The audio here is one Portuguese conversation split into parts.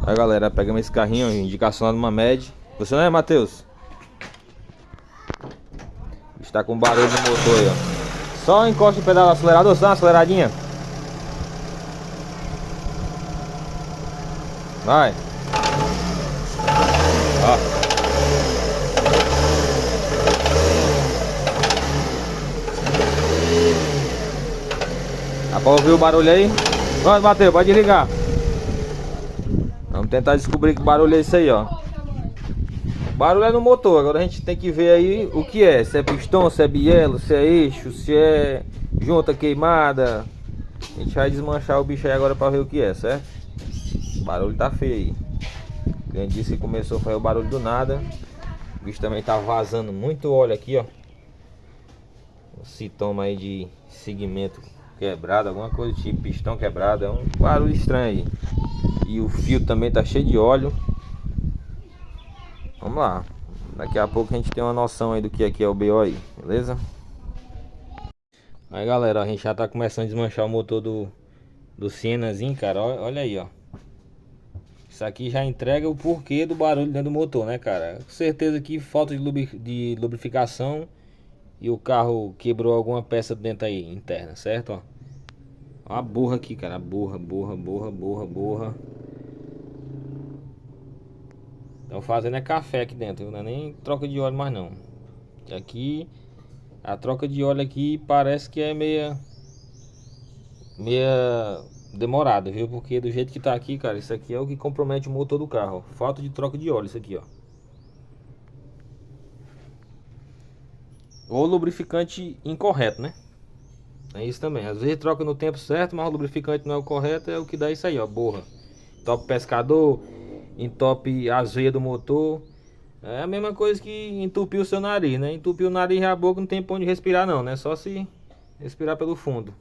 Aí galera, pegamos esse carrinho, indicação lá numa MED. Você não é, Matheus? Está com barulho no motor aí, ó. Só encosta o pedal do acelerador, só uma aceleradinha. Vai. Ó. Dá pra ouvir o barulho aí? Pronto, bateu, pode desligar. Vamos tentar descobrir que barulho é esse aí, ó. O barulho é no motor, agora a gente tem que ver aí o que é. Se é pistão, se é bielo, se é eixo, se é junta queimada. A gente vai desmanchar o bicho aí agora pra ver o que é, certo? O barulho tá feio aí. Quem disse que começou foi o barulho do nada. O bicho também tá vazando muito óleo aqui, ó. Um sintoma aí de segmento quebrado, alguma coisa tipo pistão quebrado. É um barulho estranho aí. E o fio também tá cheio de óleo. Vamos lá. Daqui a pouco a gente tem uma noção aí do que é o BO aí, beleza? Aí galera, a gente já tá começando a desmanchar o motor do Sienazinho, cara. Olha aí, ó. Isso aqui já entrega o porquê do barulho dentro do motor, né, cara? Com certeza que falta de lubrificação e o carro quebrou alguma peça dentro aí, interna, certo? Ó, ó a borra aqui, cara. Borra. Estão fazendo é café aqui dentro, não é nem troca de óleo mais não. Aqui, a troca de óleo aqui parece que é meia demorada, viu? Porque do jeito que tá aqui, cara, isso aqui é o que compromete o motor do carro, ó. Falta de troca de óleo, isso aqui, ó. Ou lubrificante incorreto, né? É isso também, às vezes troca no tempo certo, mas o lubrificante não é o correto, é o que dá isso aí, ó, borra. Top pescador, entope as veias do motor. É a mesma coisa que entupir o seu nariz, né? Entupir o nariz e a boca não tem pra onde respirar não, né? Só se respirar pelo fundo.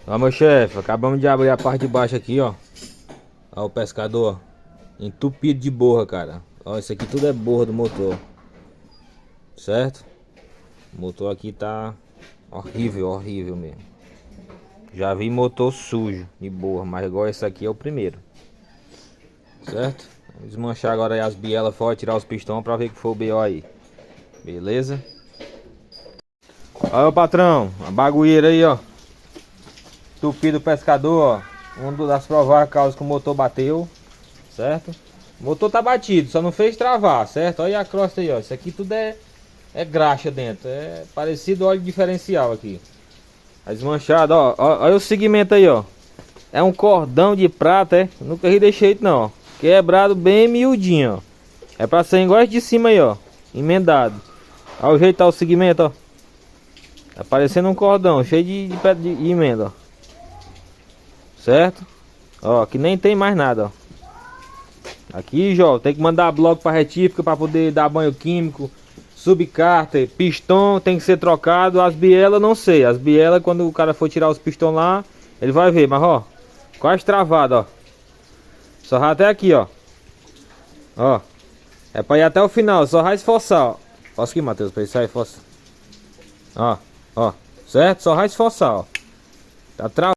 Ó, meu chefe, acabamos de abrir a parte de baixo aqui, ó. Ó o pescador, ó. Entupido de borra, cara. Ó, isso aqui tudo é borra do motor. Certo? O motor aqui tá horrível mesmo. Já vi motor sujo de borra, mas igual esse aqui é o primeiro. Certo? Vamos desmanchar agora aí as bielas fora, tirar os pistões pra ver o que foi o BO aí. Beleza? Olha o patrão, a bagulheira aí, ó. Tupido pescador, ó. Uma das prováveis causas que o motor bateu. Certo? O motor tá batido, só não fez travar, certo? Olha a crosta aí, ó. Isso aqui tudo é graxa dentro. É parecido óleo diferencial aqui. Tá desmanchado, ó. Olha o segmento aí, ó. É um cordão de prata, é? Nunca ri desse jeito não, ó. Quebrado bem miudinho, ó. É pra ser igual esse de cima aí, ó. Emendado. Olha o jeito que tá o segmento, ó. Tá parecendo um cordão, cheio de emenda, ó. Certo? Ó, aqui nem tem mais nada, ó. Aqui, Jó, tem que mandar bloco pra retífica pra poder dar banho químico. Subcárter, pistão tem que ser trocado. As bielas, não sei. As bielas, quando o cara for tirar os pistões lá, ele vai ver, mas ó, quase travado, ó. Só vai até aqui, ó. Ó. É pra ir até o final, só vai esforçar, ó. Força aqui, Matheus, pra ele sair, força. Ó, ó. Certo? Só vai esforçar, ó. Tá travado.